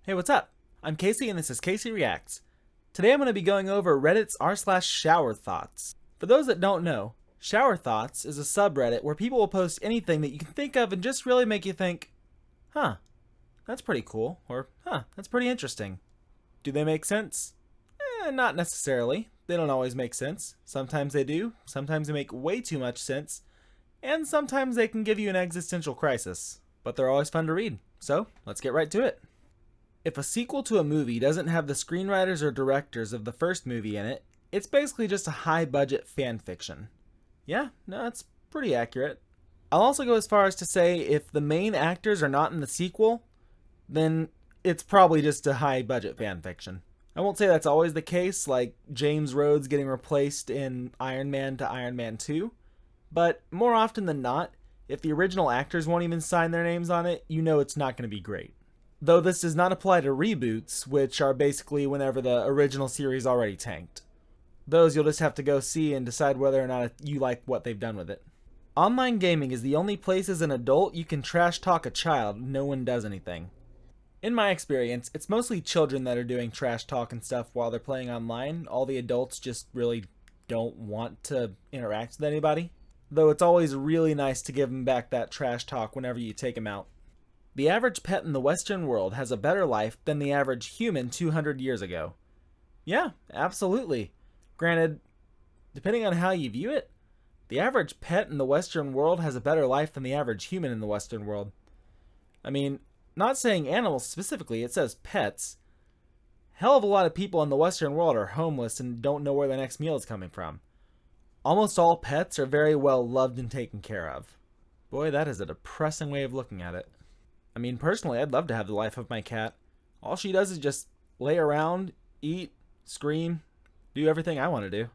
Hey, what's up? I'm Casey and this is CaseyReacts. Today I'm going to be going over Reddit's r/showerthoughts. For those that don't know, showerthoughts is a subreddit where people will post anything that you can think of and just really make you think, huh, that's pretty cool, or that's pretty interesting. Do they make sense? Not necessarily. They don't always make sense. Sometimes they do, sometimes they make way too much sense, and sometimes they can give you an existential crisis. But they're always fun to read, so let's get right to it. If a sequel to a movie doesn't have the screenwriters or directors of the first movie in it, it's basically just a high-budget fan fiction. Yeah, no, that's pretty accurate. I'll also go as far as to say if the main actors are not in the sequel, then it's probably just a high-budget fan fiction. I won't say that's always the case, like James Rhodes getting replaced in Iron Man to Iron Man 2, but more often than not, if the original actors won't even sign their names on it, you know it's not going to be great. Though this does not apply to reboots, which are basically whenever the original series already tanked. Those you'll just have to go see and decide whether or not you like what they've done with it. Online gaming is the only place as an adult you can trash talk a child and no one does anything. In my experience, it's mostly children that are doing trash talk and stuff while they're playing online. All the adults just really don't want to interact with anybody. Though it's always really nice to give them back that trash talk whenever you take them out. The average pet in the Western world has a better life than the average human 200 years ago. Yeah, absolutely. Granted, depending on how you view it, the average pet in the Western world has a better life than the average human in the Western world. I mean, not saying animals specifically, it says pets. Hell of a lot of people in the Western world are homeless and don't know where their next meal is coming from. Almost all pets are very well loved and taken care of. Boy, that is a depressing way of looking at it. I mean, personally, I'd love to have the life of my cat. All she does is just lay around, eat, scream, do everything I want to do.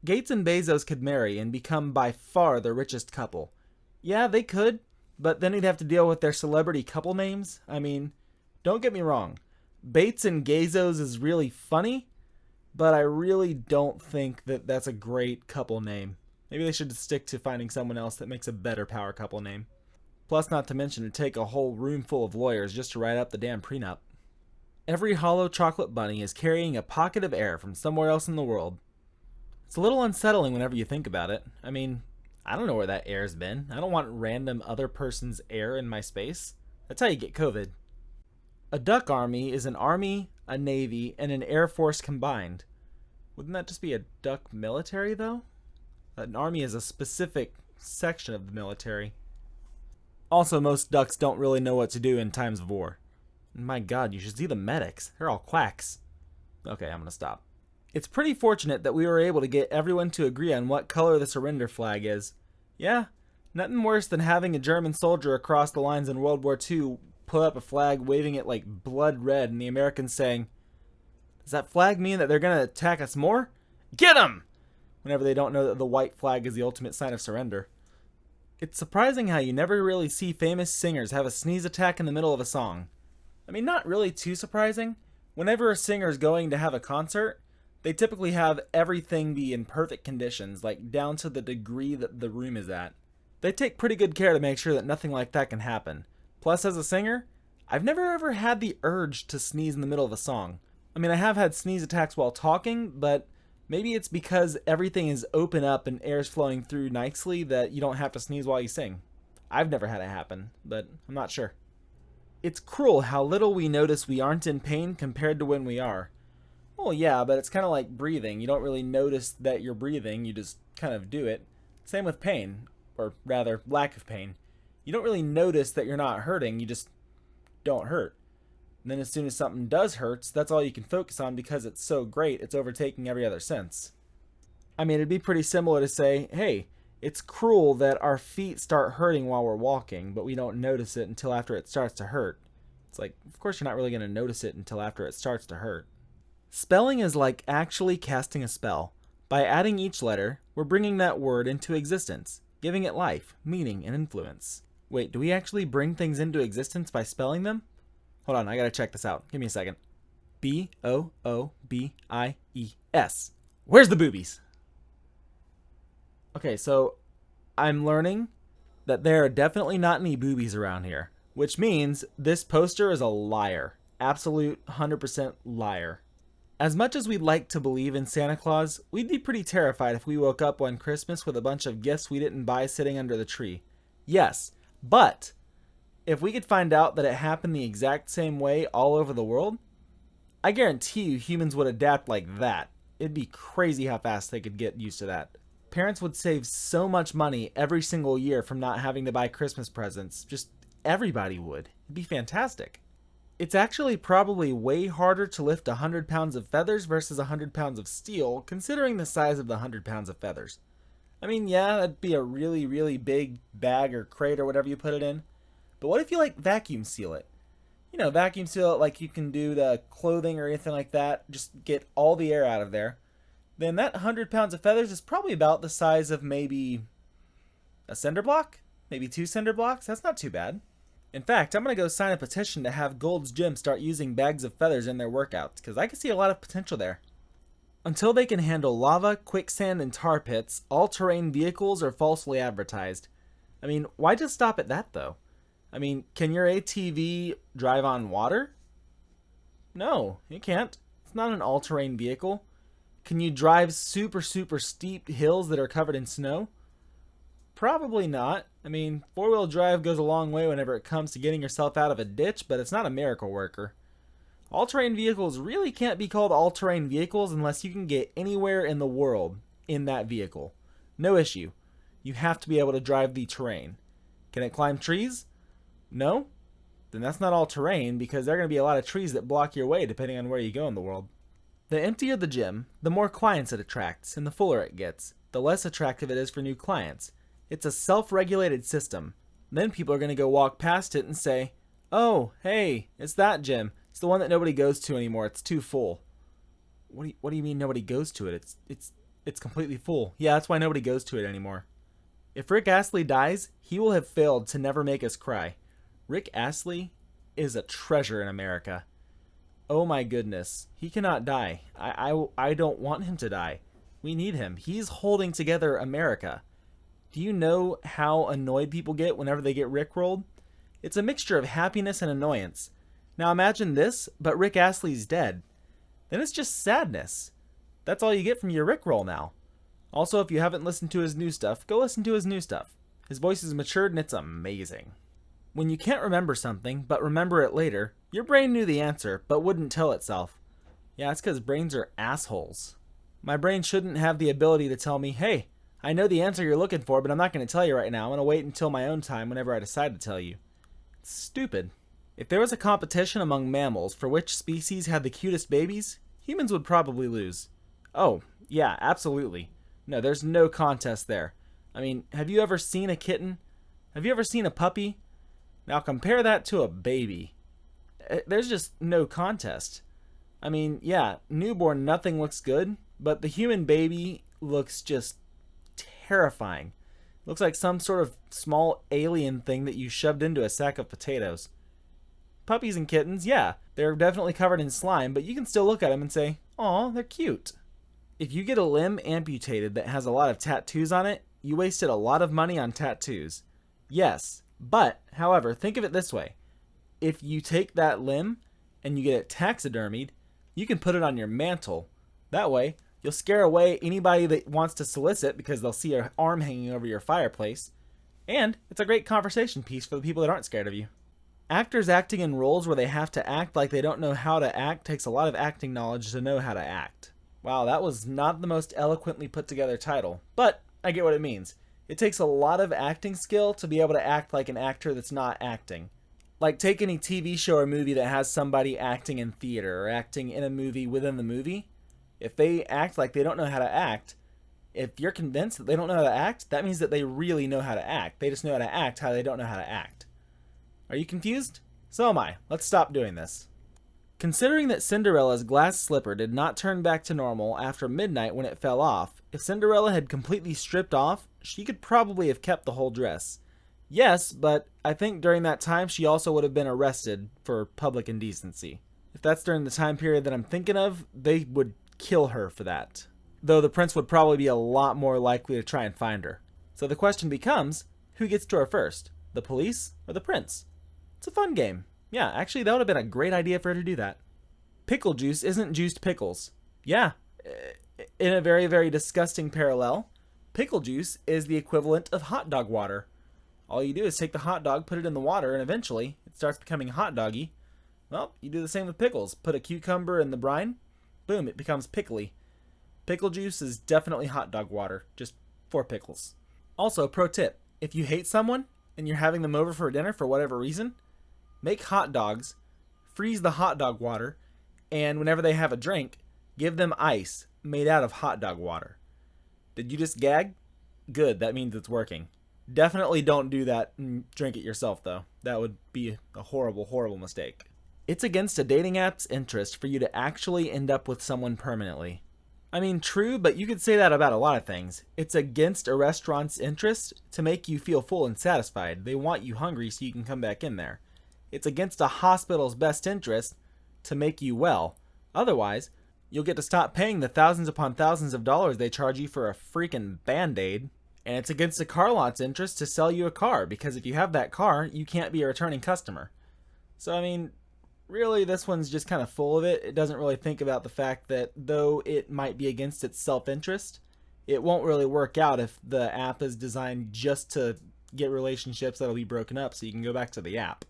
Gates and Bezos could marry and become by far the richest couple. Yeah, they could, but then he'd have to deal with their celebrity couple names. I mean, don't get me wrong. Bates and Gazos is really funny, but I really don't think that that's a great couple name. Maybe they should stick to finding someone else that makes a better power couple name. Plus, not to mention, it'd take a whole room full of lawyers just to write up the damn prenup. Every hollow chocolate bunny is carrying a pocket of air from somewhere else in the world. It's a little unsettling whenever you think about it. I mean, I don't know where that air's been. I don't want random other person's air in my space. That's how you get COVID. A duck army is an army, a navy, and an air force combined. Wouldn't that just be a duck military, though? An army is a specific section of the military. Also, most ducks don't really know what to do in times of war. My god, you should see the medics. They're all quacks. Okay, I'm gonna stop. It's pretty fortunate that we were able to get everyone to agree on what color the surrender flag is. Yeah, nothing worse than having a German soldier across the lines in World War II put up a flag waving it like blood red and the Americans saying, "Does that flag mean that they're gonna attack us more? Get 'em!" Whenever they don't know that the white flag is the ultimate sign of surrender. It's surprising how you never really see famous singers have a sneeze attack in the middle of a song. I mean, not really too surprising. Whenever a singer is going to have a concert, they typically have everything be in perfect conditions, like down to the degree that the room is at. They take pretty good care to make sure that nothing like that can happen. Plus, as a singer, I've never ever had the urge to sneeze in the middle of a song. I mean, I have had sneeze attacks while talking, but maybe it's because everything is open up and air's flowing through nicely that you don't have to sneeze while you sing. I've never had it happen, but I'm not sure. It's cruel how little we notice we aren't in pain compared to when we are. Well, yeah, but it's kind of like breathing. You don't really notice that you're breathing, you just kind of do it. Same with pain, or rather, lack of pain. You don't really notice that you're not hurting, you just don't hurt. And then as soon as something does hurt, that's all you can focus on because it's so great, it's overtaking every other sense. I mean, it'd be pretty similar to say, hey, it's cruel that our feet start hurting while we're walking, but we don't notice it until after it starts to hurt. It's like, of course you're not really going to notice it until after it starts to hurt. Spelling is like actually casting a spell. By adding each letter, we're bringing that word into existence, giving it life, meaning, and influence. Wait, do we actually bring things into existence by spelling them? Hold on, I gotta check this out. Give me a second. B-O-O-B-I-E-S. Where's the boobies? Okay, so I'm learning that there are definitely not any boobies around here, which means this poster is a liar. absolute 100% liar. As much as we'd like to believe in Santa Claus, we'd be pretty terrified if we woke up one Christmas with a bunch of gifts we didn't buy sitting under the tree. Yes, but if we could find out that it happened the exact same way all over the world, I guarantee you humans would adapt like that. It'd be crazy how fast they could get used to that. Parents would save so much money every single year from not having to buy Christmas presents. Just everybody would. It'd be fantastic. It's actually probably way harder to lift 100 pounds of feathers versus 100 pounds of steel, considering the size of the 100 pounds of feathers. I mean, yeah, that'd be a really, really big bag or crate or whatever you put it in. But what if you vacuum seal it? You know, vacuum seal it like you can do the clothing or anything like that. Just get all the air out of there. Then that 100 pounds of feathers is probably about the size of maybe a cinder block? Maybe 2 cinder blocks? That's not too bad. In fact, I'm going to go sign a petition to have Gold's Gym start using bags of feathers in their workouts, because I can see a lot of potential there. Until they can handle lava, quicksand, and tar pits, all-terrain vehicles are falsely advertised. I mean, why just stop at that, though? I mean, can your ATV drive on water? No, it can't. It's not an all-terrain vehicle. Can you drive super, super steep hills that are covered in snow? Probably not. I mean, four-wheel drive goes a long way whenever it comes to getting yourself out of a ditch, but it's not a miracle worker. All-terrain vehicles really can't be called all-terrain vehicles unless you can get anywhere in the world in that vehicle. No issue. You have to be able to drive the terrain. Can it climb trees? No? Then that's not all-terrain, because there are going to be a lot of trees that block your way depending on where you go in the world. The emptier the gym, the more clients it attracts, and the fuller it gets. The less attractive it is for new clients. It's a self-regulated system. Then people are going to go walk past it and say, "Oh, hey, it's that gym. It's the one that nobody goes to anymore. It's too full." What do you mean nobody goes to it? It's completely full. Yeah, that's why nobody goes to it anymore. If Rick Astley dies, he will have failed to never make us cry. Rick Astley is a treasure in America. Oh my goodness. He cannot die. I don't want him to die. We need him. He's holding together America. Do you know how annoyed people get whenever they get rickrolled? It's a mixture of happiness and annoyance. Now imagine this, but Rick Astley's dead. Then it's just sadness. That's all you get from your rickroll now. Also, if you haven't listened to his new stuff, go listen to his new stuff. His voice is matured and it's amazing. When you can't remember something, but remember it later, your brain knew the answer, but wouldn't tell itself. Yeah, it's because brains are assholes. My brain shouldn't have the ability to tell me, "Hey, I know the answer you're looking for, but I'm not going to tell you right now. I'm going to wait until my own time whenever I decide to tell you." It's stupid. If there was a competition among mammals for which species had the cutest babies, humans would probably lose. Oh, yeah, absolutely. No, there's no contest there. I mean, have you ever seen a kitten? Have you ever seen a puppy? Now compare that to a baby. There's just no contest. I mean, yeah, newborn nothing looks good, but the human baby looks just terrifying. Looks like some sort of small alien thing that you shoved into a sack of potatoes. Puppies and kittens, yeah, they're definitely covered in slime, but you can still look at them and say, "Aw, they're cute." If you get a limb amputated that has a lot of tattoos on it, you wasted a lot of money on tattoos. Yes, but, however, think of it this way. If you take that limb and you get it taxidermied, you can put it on your mantle. That way, you'll scare away anybody that wants to solicit because they'll see your arm hanging over your fireplace. And it's a great conversation piece for the people that aren't scared of you. Actors acting in roles where they have to act like they don't know how to act takes a lot of acting knowledge to know how to act. Wow, that was not the most eloquently put together title, but I get what it means. It takes a lot of acting skill to be able to act like an actor that's not acting. Like, take any TV show or movie that has somebody acting in theater or acting in a movie within the movie. If they act like they don't know how to act, if you're convinced that they don't know how to act, that means that they really know how to act. They just know how to act how they don't know how to act. Are you confused? So am I. Let's stop doing this. Considering that Cinderella's glass slipper did not turn back to normal after midnight when it fell off, if Cinderella had completely stripped off, she could probably have kept the whole dress. Yes, but I think during that time she also would have been arrested for public indecency. If that's during the time period that I'm thinking of, they would kill her for that. Though the prince would probably be a lot more likely to try and find her. So the question becomes, who gets to her first? The police or the prince? It's a fun game. Yeah, actually, that would have been a great idea for her to do that. Pickle juice isn't juiced pickles. Yeah, in a very, very disgusting parallel, pickle juice is the equivalent of hot dog water. All you do is take the hot dog, put it in the water, and eventually it starts becoming hot doggy. Well, you do the same with pickles. Put a cucumber in the brine, boom, it becomes pickly. Pickle juice is definitely hot dog water, just for pickles. Also, pro tip, if you hate someone and you're having them over for dinner for whatever reason, make hot dogs, freeze the hot dog water, and whenever they have a drink, give them ice made out of hot dog water. Did you just gag? Good, that means it's working. Definitely don't do that and drink it yourself, though. That would be a horrible, horrible mistake. It's against a dating app's interest for you to actually end up with someone permanently. I mean, true, but you could say that about a lot of things. It's against a restaurant's interest to make you feel full and satisfied. They want you hungry so you can come back in there. It's against a hospital's best interest to make you well. Otherwise, you'll get to stop paying the thousands upon thousands of dollars they charge you for a freaking Band-Aid. And it's against a car lot's interest to sell you a car, because if you have that car, you can't be a returning customer. So, I mean, really, this one's just kind of full of it. It doesn't really think about the fact that though it might be against its self-interest, it won't really work out if the app is designed just to get relationships that'll be broken up so you can go back to the app.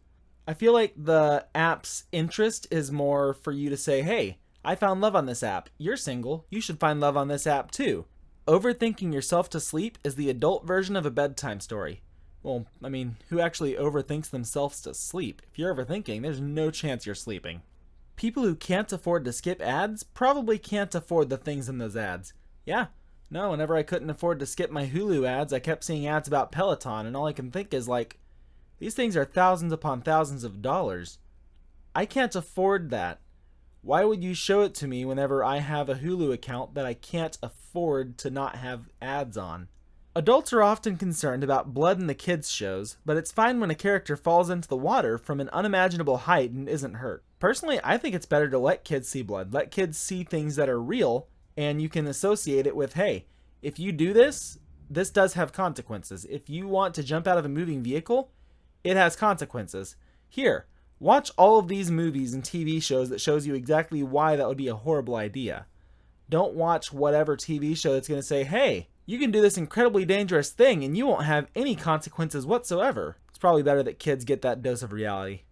I feel like the app's interest is more for you to say, hey, I found love on this app. You're single. You should find love on this app too. Overthinking yourself to sleep is the adult version of a bedtime story. Well, I mean, who actually overthinks themselves to sleep? If you're overthinking, there's no chance you're sleeping. People who can't afford to skip ads probably can't afford the things in those ads. Yeah, no, whenever I couldn't afford to skip my Hulu ads, I kept seeing ads about Peloton, and all I can think is like, these things are thousands upon thousands of dollars. I can't afford that. Why would you show it to me whenever I have a Hulu account that I can't afford to not have ads on? Adults are often concerned about blood in the kids' shows, but it's fine when a character falls into the water from an unimaginable height and isn't hurt. Personally, I think it's better to let kids see blood. Let kids see things that are real, and you can associate it with, hey, if you do this, this does have consequences. If you want to jump out of a moving vehicle, it has consequences. Here, watch all of these movies and TV shows that shows you exactly why that would be a horrible idea. Don't watch whatever TV show that's going to say, hey, you can do this incredibly dangerous thing and you won't have any consequences whatsoever. It's probably better that kids get that dose of reality.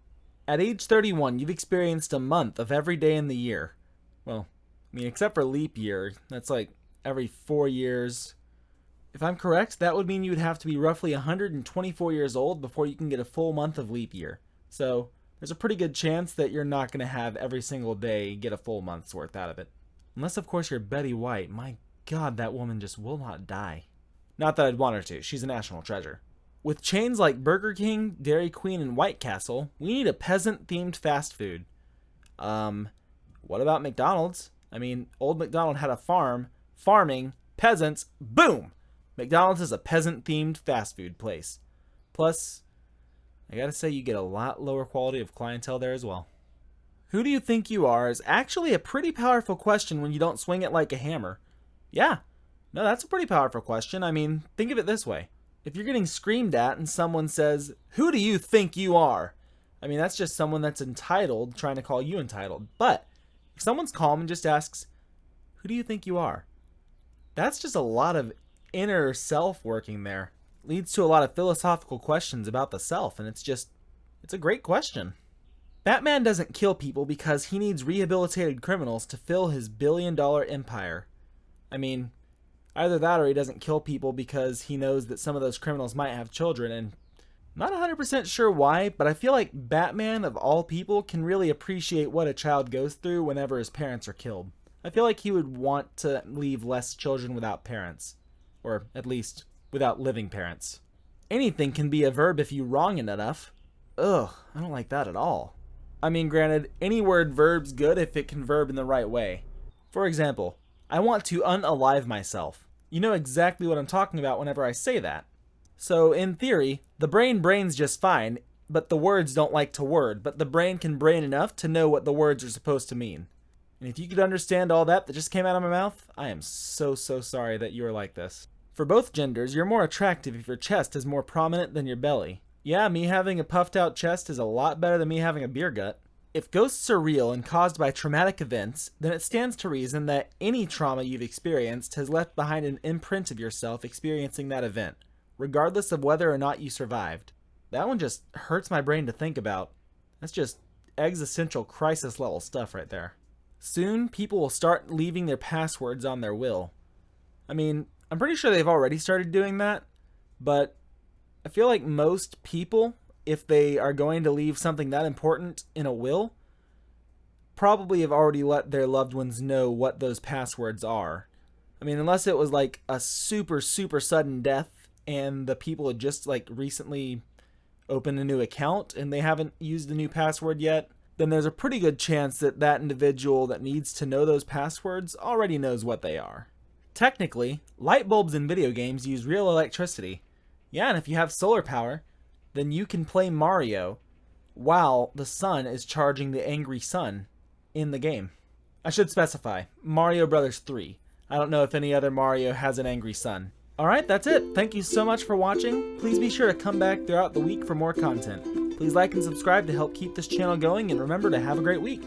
At age 31, you've experienced a month of every day in the year. Well, I mean, except for leap year, that's like every 4 years. If I'm correct, that would mean you would have to be roughly 124 years old before you can get a full month of leap year. So, there's a pretty good chance that you're not going to have every single day get a full month's worth out of it. Unless, of course, you're Betty White. My God, that woman just will not die. Not that I'd want her to. She's a national treasure. With chains like Burger King, Dairy Queen, and White Castle, we need a peasant-themed fast food. What about McDonald's? I mean, old McDonald had a farm, farming, peasants, boom! McDonald's is a peasant-themed fast food place. Plus, I gotta say, you get a lot lower quality of clientele there as well. Who do you think you are is actually a pretty powerful question when you don't swing it like a hammer. Yeah, no, that's a pretty powerful question. I mean, think of it this way. If you're getting screamed at and someone says, who do you think you are? I mean, that's just someone that's entitled trying to call you entitled. But if someone's calm and just asks, who do you think you are? That's just a lot of inner self working there. Leads to a lot of philosophical questions about the self, and it's a great question. Batman doesn't kill people because he needs rehabilitated criminals to fill his billion-dollar empire. I mean, either that or he doesn't kill people because he knows that some of those criminals might have children, and I'm not 100% sure why, but I feel like Batman, of all people, can really appreciate what a child goes through whenever his parents are killed. I feel like he would want to leave less children without parents. Or, at least, without living parents. Anything can be a verb if you wrong it enough. Ugh, I don't like that at all. I mean, granted, any word verb's good if it can verb in the right way. For example, I want to unalive myself. You know exactly what I'm talking about whenever I say that. So, in theory, the brain brains just fine, but the words don't like to word, but the brain can brain enough to know what the words are supposed to mean. And if you could understand all that just came out of my mouth, I am so sorry that you are like this. For both genders, you're more attractive if your chest is more prominent than your belly. Yeah, me having a puffed out chest is a lot better than me having a beer gut. If ghosts are real and caused by traumatic events, then it stands to reason that any trauma you've experienced has left behind an imprint of yourself experiencing that event, regardless of whether or not you survived. That one just hurts my brain to think about. That's just existential crisis level stuff right there. Soon, people will start leaving their passwords on their will. I mean, I'm pretty sure they've already started doing that, but I feel like most people, if they are going to leave something that important in a will, probably have already let their loved ones know what those passwords are. I mean, unless it was like a super sudden death and the people had just like recently opened a new account and they haven't used the new password yet, then there's a pretty good chance that that individual that needs to know those passwords already knows what they are. Technically, light bulbs in video games use real electricity. Yeah, and if you have solar power, then you can play Mario while the sun is charging the angry sun in the game. I should specify, Mario Brothers 3. I don't know if any other Mario has an angry sun. Alright, that's it. Thank you so much for watching. Please be sure to come back throughout the week for more content. Please like and subscribe to help keep this channel going, and remember to have a great week.